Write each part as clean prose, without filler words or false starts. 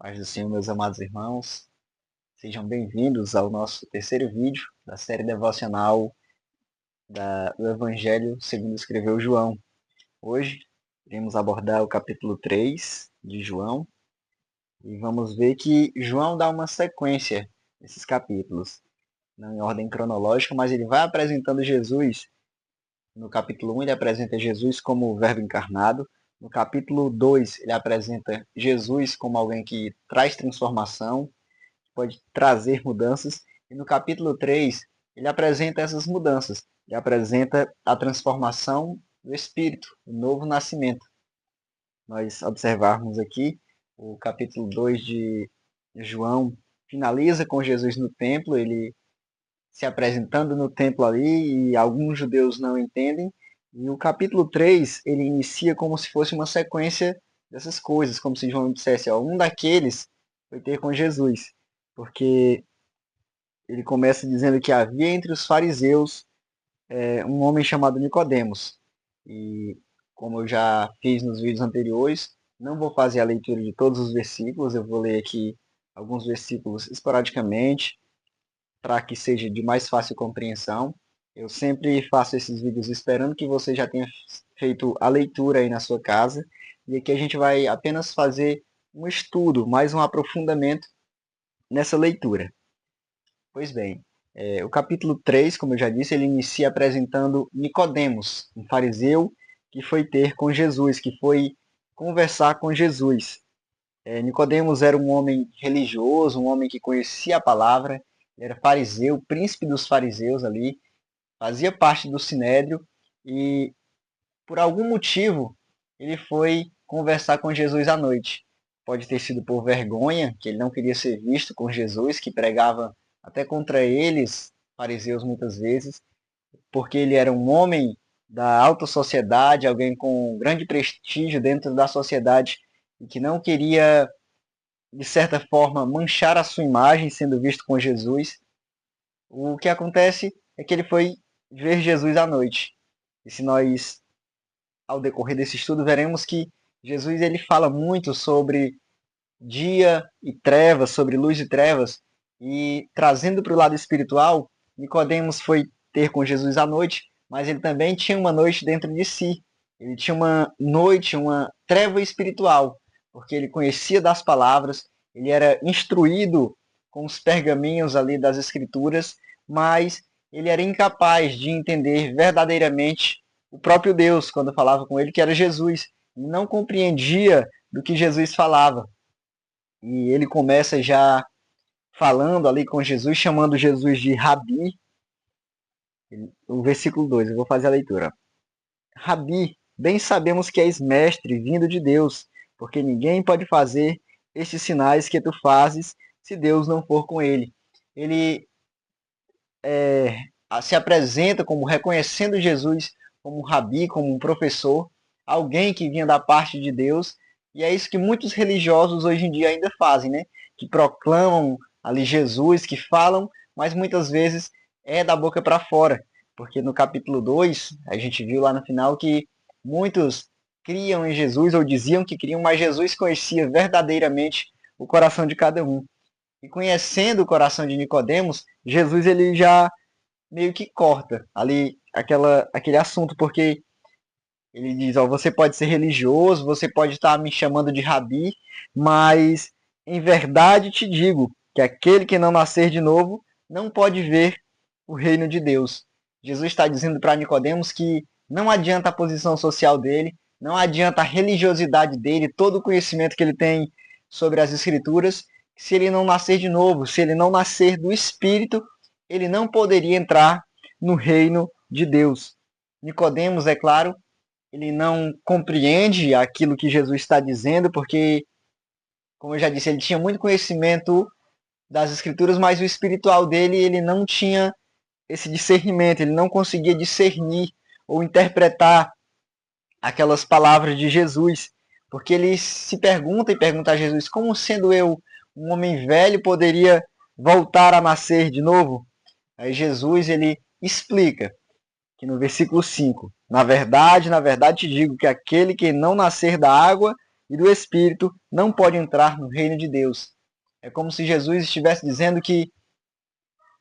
Paz do Senhor, meus amados irmãos, sejam bem-vindos ao nosso terceiro vídeo da série devocional do Evangelho segundo escreveu João. Hoje iremos abordar o capítulo 3 de João e vamos ver que João dá uma sequência nesses capítulos, não em ordem cronológica, mas ele vai apresentando Jesus. No capítulo 1 ele apresenta Jesus como o Verbo encarnado. No capítulo 2 ele apresenta Jesus como alguém que traz transformação, pode trazer mudanças. E no capítulo 3, ele apresenta essas mudanças. Ele apresenta a transformação do Espírito, o novo nascimento. Nós observarmos aqui, o capítulo 2 de João finaliza com Jesus no templo, ele se apresentando no templo ali, e alguns judeus não entendem. E o capítulo 3, ele inicia como se fosse uma sequência dessas coisas, como se João dissesse, ó, um daqueles foi ter com Jesus. Porque ele começa dizendo que havia entre os fariseus um homem chamado Nicodemos. E como eu já fiz nos vídeos anteriores, não vou fazer a leitura de todos os versículos, eu vou ler aqui alguns versículos esporadicamente, para que seja de mais fácil compreensão. Eu sempre faço esses vídeos esperando que você já tenha feito a leitura aí na sua casa, e aqui a gente vai apenas fazer um estudo, mais um aprofundamento nessa leitura. Pois bem, o capítulo 3, como eu já disse, ele inicia apresentando Nicodemos, um fariseu que foi ter com Jesus, que foi conversar com Jesus. Nicodemos era um homem religioso, um homem que conhecia a palavra, ele era fariseu, príncipe dos fariseus ali, fazia parte do sinédrio e, por algum motivo, ele foi conversar com Jesus à noite. Pode ter sido por vergonha, que ele não queria ser visto com Jesus, que pregava até contra eles, fariseus muitas vezes, porque ele era um homem da alta sociedade, alguém com grande prestígio dentro da sociedade e que não queria, de certa forma, manchar a sua imagem sendo visto com Jesus. O que acontece é que ele foi ver Jesus à noite. E se nós, ao decorrer desse estudo, veremos que Jesus ele fala muito sobre dia e trevas, sobre luz e trevas, e trazendo para o lado espiritual, Nicodemos foi ter com Jesus à noite, mas ele também tinha uma noite dentro de si. Ele tinha uma noite, uma treva espiritual, porque ele conhecia das palavras, ele era instruído com os pergaminhos ali das escrituras, mas ele era incapaz de entender verdadeiramente o próprio Deus quando falava com ele, que era Jesus. Ele não compreendia do que Jesus falava. E ele começa já falando ali com Jesus, chamando Jesus de Rabi. O versículo 2, eu vou fazer a leitura. Rabi, bem sabemos que és mestre vindo de Deus, porque ninguém pode fazer estes sinais que tu fazes se Deus não for com ele. Ele se apresenta como reconhecendo Jesus como um rabi, como um professor, alguém que vinha da parte de Deus, e é isso que muitos religiosos hoje em dia ainda fazem, né? Que proclamam ali Jesus, que falam, mas muitas vezes é da boca para fora, porque no capítulo 2 a gente viu lá no final que muitos criam em Jesus ou diziam que criam, mas Jesus conhecia verdadeiramente o coração de cada um. E conhecendo o coração de Nicodemos, Jesus ele já meio que corta ali aquele assunto, porque ele diz, ó, você pode ser religioso, você pode estar me chamando de rabi, mas em verdade te digo que aquele que não nascer de novo não pode ver o reino de Deus. Jesus está dizendo para Nicodemos que não adianta a posição social dele, não adianta a religiosidade dele, todo o conhecimento que ele tem sobre as escrituras, se ele não nascer de novo, se ele não nascer do Espírito, ele não poderia entrar no reino de Deus. Nicodemos, é claro, ele não compreende aquilo que Jesus está dizendo, porque, como eu já disse, ele tinha muito conhecimento das escrituras, mas o espiritual dele, ele não tinha esse discernimento, ele não conseguia discernir ou interpretar aquelas palavras de Jesus, porque ele se pergunta e pergunta a Jesus, como sendo eu um homem velho poderia voltar a nascer de novo? Aí Jesus ele explica que no versículo 5, na verdade te digo que aquele que não nascer da água e do Espírito não pode entrar no reino de Deus. É como se Jesus estivesse dizendo que,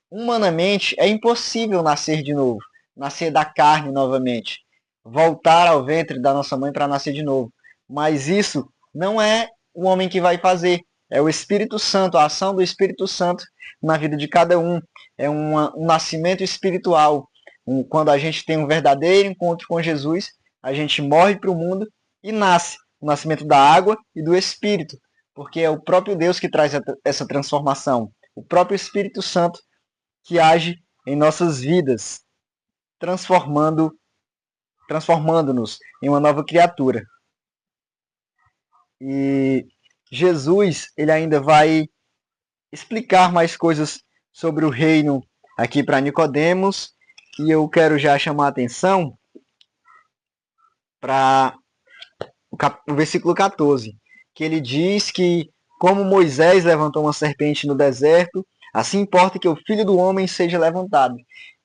humanamente, é impossível nascer de novo, nascer da carne novamente, voltar ao ventre da nossa mãe para nascer de novo. Mas isso não é o homem que vai fazer, é o Espírito Santo, a ação do Espírito Santo na vida de cada um. É um nascimento espiritual. Quando a gente tem um verdadeiro encontro com Jesus, a gente morre para o mundo e nasce. O nascimento da água e do Espírito, porque é o próprio Deus que traz essa transformação. O próprio Espírito Santo que age em nossas vidas, transformando-nos em uma nova criatura. E Jesus, ele ainda vai explicar mais coisas sobre o reino aqui para Nicodemos, e eu quero já chamar a atenção para o versículo 14, que ele diz que, como Moisés levantou uma serpente no deserto, assim importa que o Filho do Homem seja levantado.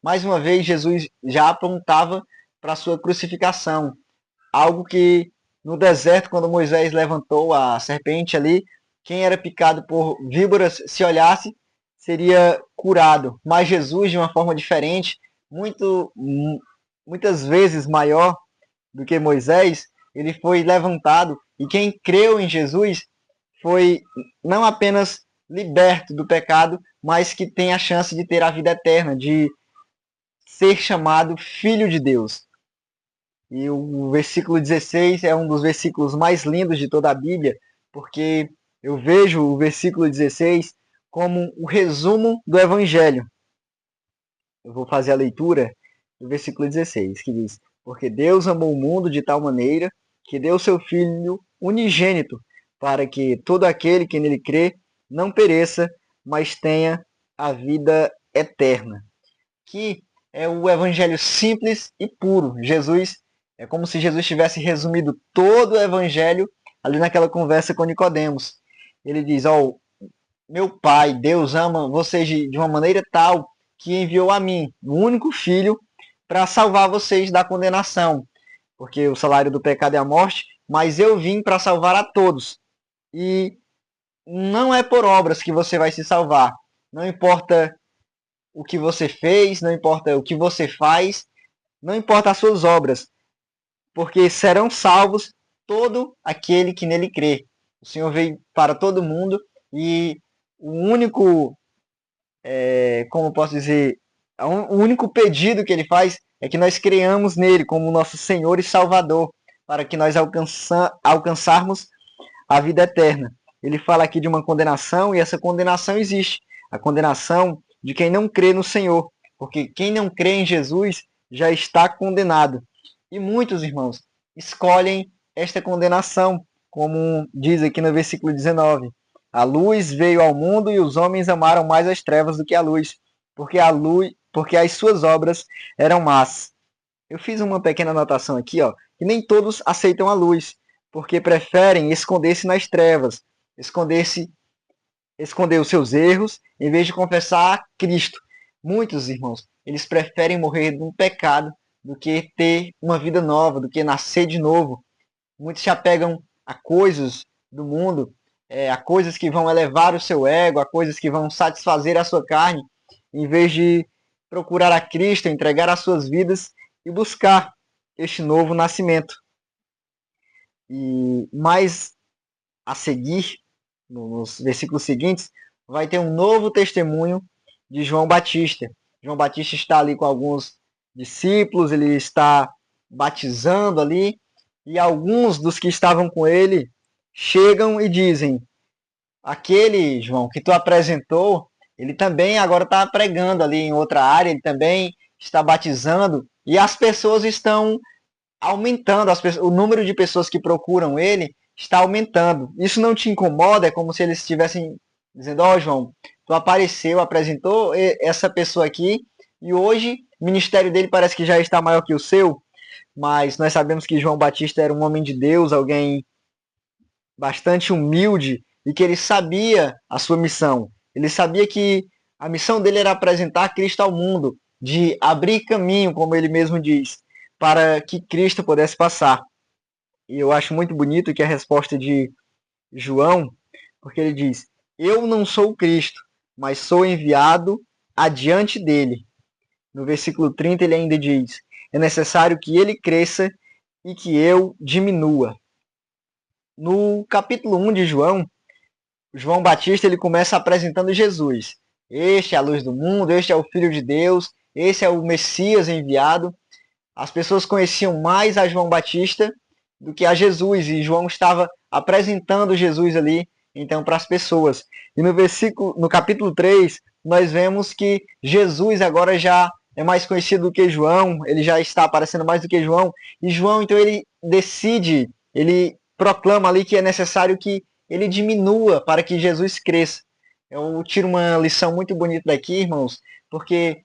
Mais uma vez, Jesus já apontava para a sua crucificação, algo que no deserto, quando Moisés levantou a serpente ali, quem era picado por víboras, se olhasse, seria curado. Mas Jesus, de uma forma diferente, muitas vezes maior do que Moisés, ele foi levantado, e quem creu em Jesus foi não apenas liberto do pecado, mas que tem a chance de ter a vida eterna, de ser chamado filho de Deus. E o versículo 16 é um dos versículos mais lindos de toda a Bíblia, porque eu vejo o versículo 16 como o resumo do Evangelho. Eu vou fazer a leitura do versículo 16, que diz: Porque Deus amou o mundo de tal maneira que deu seu Filho unigênito, para que todo aquele que nele crê não pereça, mas tenha a vida eterna. Que é o Evangelho simples e puro. É como se Jesus tivesse resumido todo o Evangelho ali naquela conversa com Nicodemos. Ele diz: meu Pai, Deus ama vocês de uma maneira tal que enviou a mim, o único Filho, para salvar vocês da condenação. Porque o salário do pecado é a morte, mas eu vim para salvar a todos. E não é por obras que você vai se salvar. Não importa o que você fez, não importa o que você faz, não importa as suas obras, porque serão salvos todo aquele que nele crê. O Senhor veio para todo mundo e o único, como posso dizer, o único pedido que ele faz é que nós creamos nele como nosso Senhor e Salvador, para que nós alcançarmos a vida eterna. Ele fala aqui de uma condenação, e essa condenação existe. A condenação de quem não crê no Senhor, porque quem não crê em Jesus já está condenado. E muitos, irmãos, escolhem esta condenação, como diz aqui no versículo 19. A luz veio ao mundo e os homens amaram mais as trevas do que a luz, porque as suas obras eram más. Eu fiz uma pequena anotação aqui, que nem todos aceitam a luz, porque preferem esconder-se nas trevas, esconder os seus erros, em vez de confessar a Cristo. Muitos, irmãos, eles preferem morrer num pecado do que ter uma vida nova, do que nascer de novo. Muitos se apegam a coisas do mundo, a coisas que vão elevar o seu ego, a coisas que vão satisfazer a sua carne, em vez de procurar a Cristo, entregar as suas vidas e buscar este novo nascimento. E mais a seguir, nos versículos seguintes, vai ter um novo testemunho de João Batista. João Batista está ali com alguns discípulos, ele está batizando ali, e alguns dos que estavam com ele chegam e dizem: aquele, João, que tu apresentou, ele também agora está pregando ali em outra área, ele também está batizando, e as pessoas estão aumentando, o número de pessoas que procuram ele está aumentando. Isso não te incomoda? É como se eles estivessem dizendo: João, tu apareceu, apresentou essa pessoa aqui, e hoje o ministério dele parece que já está maior que o seu, mas nós sabemos que João Batista era um homem de Deus, alguém bastante humilde, e que ele sabia a sua missão. Ele sabia que a missão dele era apresentar Cristo ao mundo, de abrir caminho, como ele mesmo diz, para que Cristo pudesse passar. E eu acho muito bonito que a resposta de João, porque ele diz: eu não sou o Cristo, mas sou enviado adiante dele. No versículo 30 ele ainda diz: é necessário que ele cresça e que eu diminua. No capítulo 1 de João, João Batista ele começa apresentando Jesus. Este é a luz do mundo, este é o Filho de Deus, esse é o Messias enviado. As pessoas conheciam mais a João Batista do que a Jesus, e João estava apresentando Jesus ali, então, para as pessoas. E no capítulo 3, nós vemos que Jesus agora já é mais conhecido do que João, ele já está aparecendo mais do que João, e João, então, ele decide, ele proclama ali que é necessário que ele diminua para que Jesus cresça. Eu tiro uma lição muito bonita daqui, irmãos, porque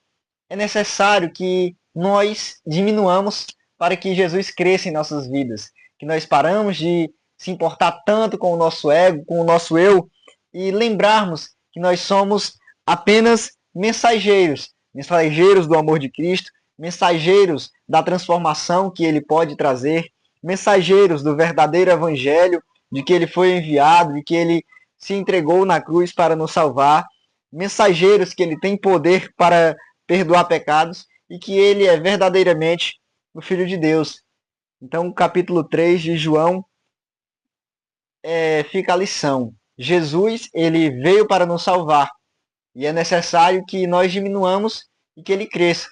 é necessário que nós diminuamos para que Jesus cresça em nossas vidas. Que nós paramos de se importar tanto com o nosso ego, com o nosso eu, e lembrarmos que nós somos apenas mensageiros, mensageiros do amor de Cristo, mensageiros da transformação que ele pode trazer, mensageiros do verdadeiro evangelho, de que ele foi enviado, de que ele se entregou na cruz para nos salvar, mensageiros que ele tem poder para perdoar pecados e que ele é verdadeiramente o Filho de Deus. Então, capítulo 3 de João fica a lição. Jesus, ele veio para nos salvar e é necessário que nós diminuamos e que ele cresça.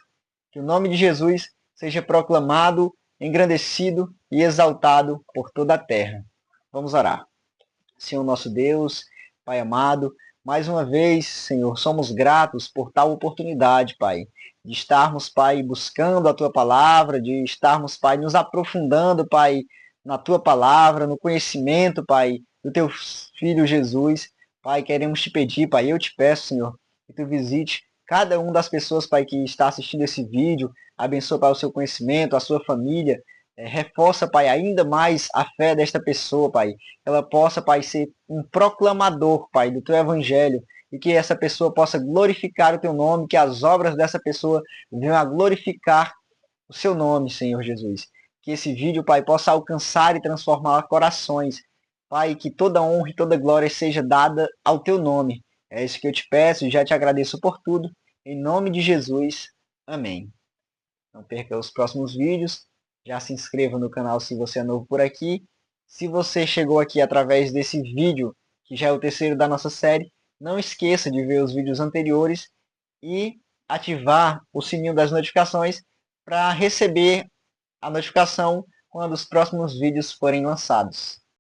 Que o nome de Jesus seja proclamado, engrandecido e exaltado por toda a terra. Vamos orar. Senhor nosso Deus, Pai amado, mais uma vez, Senhor, somos gratos por tal oportunidade, Pai, de estarmos, Pai, buscando a Tua palavra, de estarmos, Pai, nos aprofundando, Pai, na Tua palavra, no conhecimento, Pai, do Teu Filho Jesus. Pai, queremos te pedir, Pai, eu te peço, Senhor, que Tu visite cada uma das pessoas, Pai, que está assistindo esse vídeo, abençoa, Pai, o seu conhecimento, a sua família, reforça, Pai, ainda mais a fé desta pessoa, Pai, ela possa, Pai, ser um proclamador, Pai, do Teu Evangelho, e que essa pessoa possa glorificar o Teu nome, que as obras dessa pessoa venham a glorificar o Seu nome, Senhor Jesus. Que esse vídeo, Pai, possa alcançar e transformar corações. Pai, que toda honra e toda glória seja dada ao Teu nome. É isso que eu te peço e já te agradeço por tudo. Em nome de Jesus. Amém. Não perca os próximos vídeos. Já se inscreva no canal se você é novo por aqui. Se você chegou aqui através desse vídeo, que já é o terceiro da nossa série, não esqueça de ver os vídeos anteriores e ativar o sininho das notificações para receber a notificação quando os próximos vídeos forem lançados.